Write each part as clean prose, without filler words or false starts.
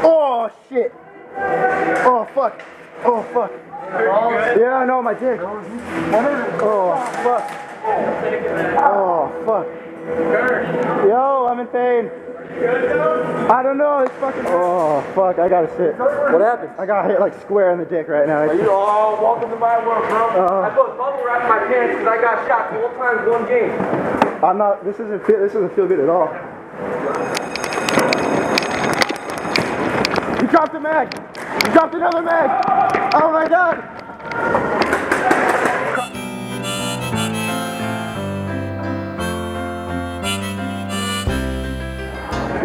Oh shit. Oh fuck. Oh fuck. Yeah, I know my dick. Oh fuck. Oh fuck. Yo, I'm in pain. I don't know, it's fucking. Oh fuck, I gotta sit. What happened? I got hit like square in the dick right now. Are you all welcome to my world, bro? I put bubble wrap in my pants because I got shot 4 times one game. I'm not. This doesn't feel good at all. You dropped a mag. You dropped another mag. Oh my god.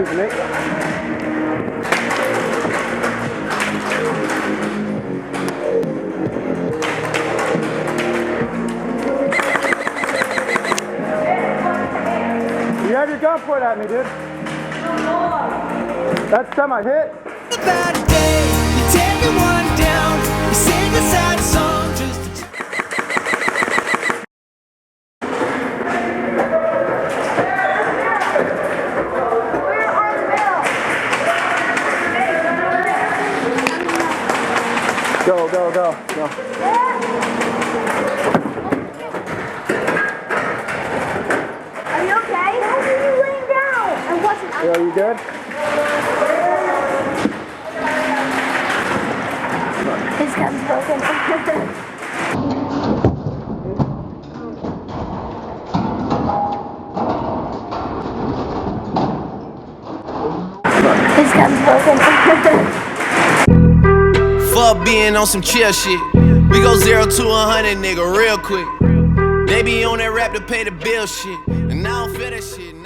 Excuse me. You have your gun pointed at me, dude. That's time I hit. Bad day, you take it one down, you sing a sad song just to Go. Are you okay? Why are you laying down? I wasn't. Yo, you good? His gun's broken. His gun's broken. fuck being on some chill shit. We go 0 to 100, nigga, real quick. They be on that rap to pay the bill shit, and I don't feel that shit.